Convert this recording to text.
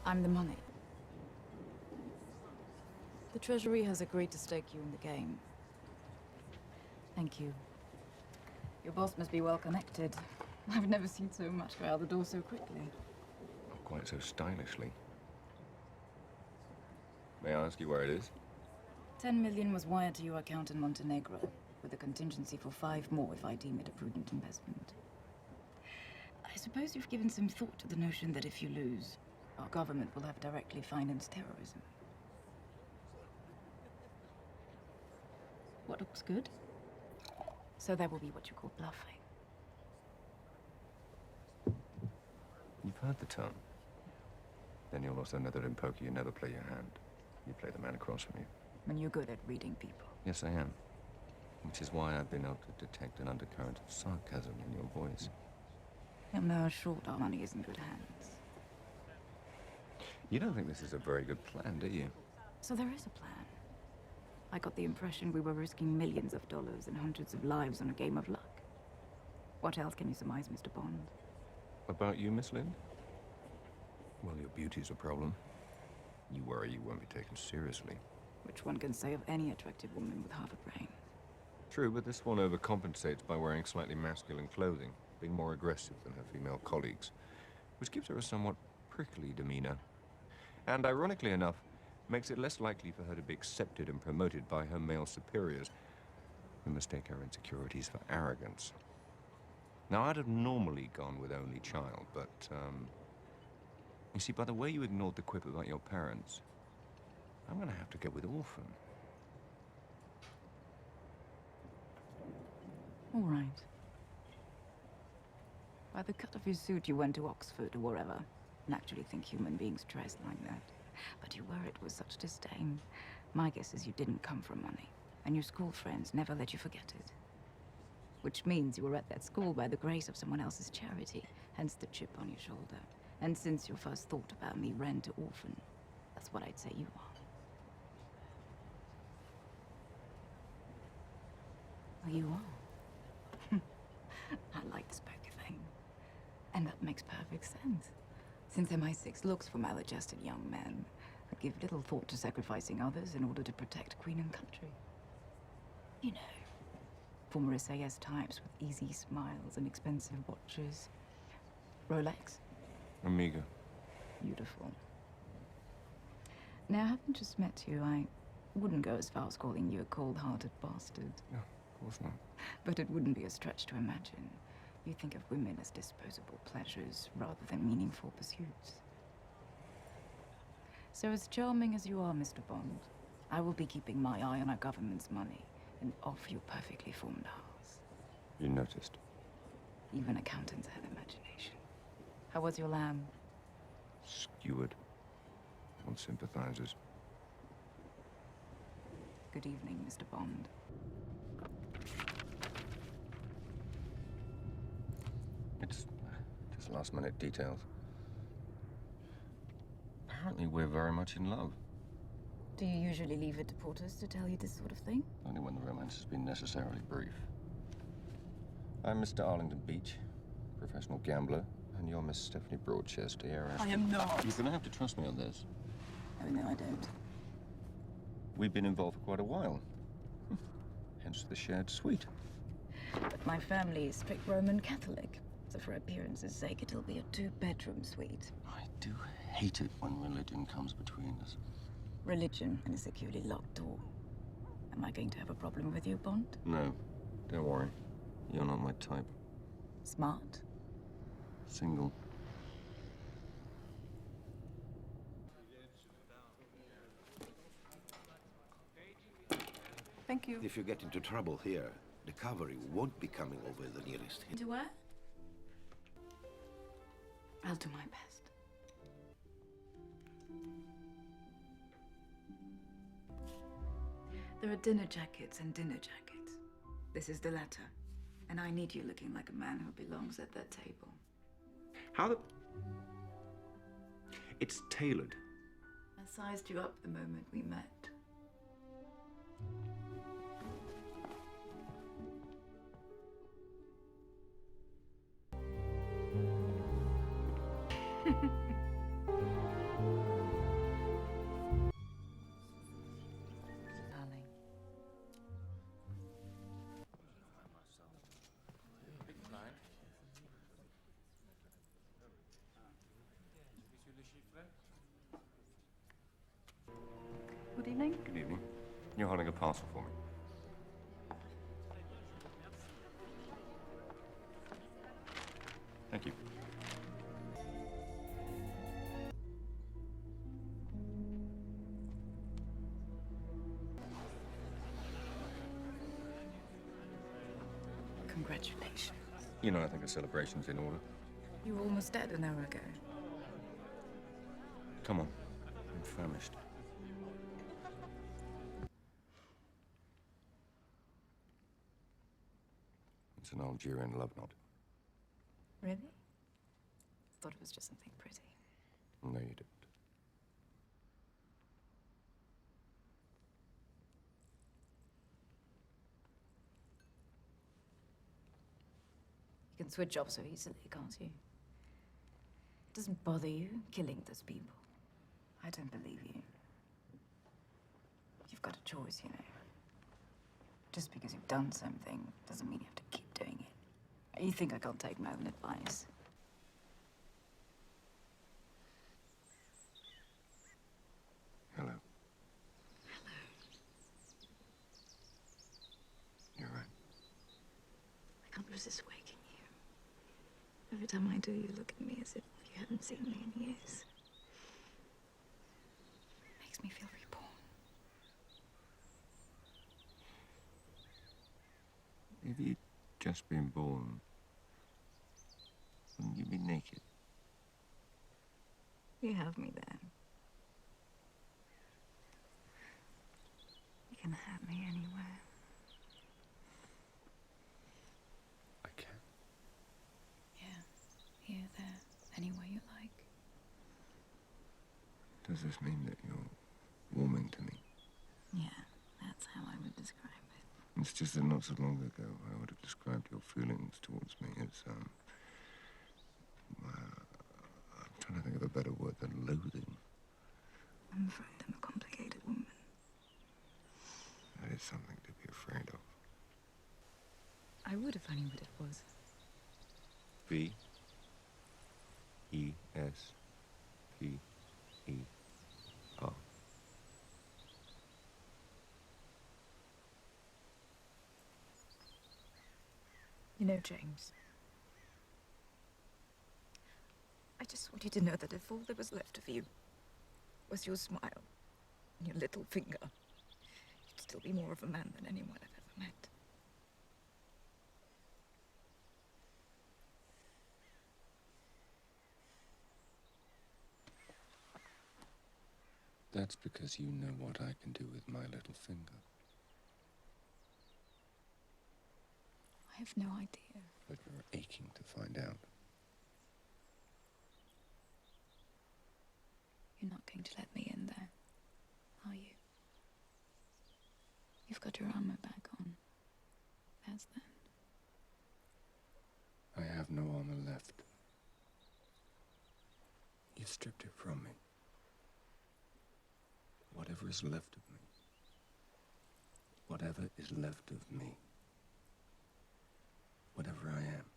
I'm the money. The Treasury has agreed to stake you in the game. Thank you. Your boss must be well connected. I've never seen so much go out the door so quickly. Not quite so stylishly. May I ask you where it is? 10 million was wired to your account in Montenegro, with a contingency for 5 more if I deem it a prudent investment. I suppose you've given some thought to the notion that if you lose, our government will have directly financed terrorism. What looks good? So that will be what you call bluffing. You've heard the term. Then you'll also know that in poker you never play your hand. You play the man across from you. And you're good at reading people. Yes, I am. Which is why I've been able to detect an undercurrent of sarcasm in your voice. You'll know how short our money is in good hands. You don't think this is a very good plan, do you? So there is a plan. I got the impression we were risking millions of dollars and hundreds of lives on a game of luck. What else can you surmise, Mr. Bond? About you, Miss Lynd? Well, your beauty's a problem. You worry you won't be taken seriously. Which one can say of any attractive woman with half a brain? True, but this one overcompensates by wearing slightly masculine clothing, being more aggressive than her female colleagues, which gives her a somewhat prickly demeanor. And ironically enough, makes it less likely for her to be accepted and promoted by her male superiors, who mistake her insecurities for arrogance. Now, I'd have normally gone with only child, but, you see, by the way you ignored the quip about your parents, I'm gonna have to go with orphan. All right. By the cut of your suit, you went to Oxford or wherever, and actually think human beings dress like that. But you wear it with such disdain. My guess is you didn't come from money, and your school friends never let you forget it. Which means you were at that school by the grace of someone else's charity, hence the chip on your shoulder. And since your first thought about me ran to orphan, that's what I'd say you are. Well, you are. I like this poker thing. And that makes perfect sense. Since MI6 looks for maladjusted young men, I give little thought to sacrificing others in order to protect Queen and country. You know, former SAS types with easy smiles and expensive watches. Rolex? Amiga. Beautiful. Now, having just met you, I wouldn't go as far as calling you a cold-hearted bastard. No, of course not. But it wouldn't be a stretch to imagine you think of women as disposable pleasures rather than meaningful pursuits. So as charming as you are, Mr. Bond, I will be keeping my eye on our government's money and off your perfectly formed house. You noticed. Even accountants have imagination. How was your lamb? Skewered. On sympathizers. Good evening, Mr. Bond. It's just last-minute details. Apparently we're very much in love. Do you usually leave it to porters to tell you this sort of thing? Only when the romance has been necessarily brief. I'm Mr. Arlington Beach, professional gambler, and you're Miss Stephanie Broadchester, heiress. I am not. You're gonna have to trust me on this. Oh, no, I don't. We've been involved for quite a while. Hence the shared suite. But my family is strict Roman Catholic, so for appearance's sake, it'll be a 2-bedroom suite. I do hate it when religion comes between us. Religion and a securely locked door. Am I going to have a problem with you, Bond? No, don't worry. You're not my type. Smart? Single. Thank you. If you get into trouble here, the cavalry won't be coming over the nearest hill. To where? I'll do my best. There are dinner jackets and dinner jackets. This is the latter. And I need you looking like a man who belongs at that table. How the... It's tailored. I sized you up the moment we met. Good evening. Good evening. You're holding a parcel for me. Thank you. Congratulations. You know, I think a celebration's in order. You were almost dead an hour ago. Come on. I'm famished. It's an Algerian love knot. Really? Thought it was just something pretty. No, you didn't. You can switch off so easily, can't you? It doesn't bother you killing those people. I don't believe you. You've got a choice, you know. Just because you've done something doesn't mean you have to keep doing it. You think I can't take my own advice? Hello. Hello. You're right. I can't resist waking you. Every time I do, you look at me as if you haven't seen me in years. Makes me feel reborn. If you'd just been born, wouldn't you be naked? You have me there. You can have me anywhere. I can. Yeah, here, there, anywhere you like. Does this mean that you're warming to me? Yeah, that's how I would describe it. It's just that not so long ago, I would have described your feelings towards me as, I'm trying to think of a better word than loathing. I'm afraid I'm a complicated woman. That is something to be afraid of. I would if I knew what it was. V-E-S-P-E-R. You know, James, I just want you to know that if all that was left of you was your smile and your little finger, you'd still be more of a man than anyone I've ever met. That's because you know what I can do with my little finger. I have no idea. But you're aching to find out. You're not going to let me in there, are you? You've got your armor back on. That's that. I have no armor left. You've stripped it from me. Whatever is left of me. Whatever is left of me. Whatever I am.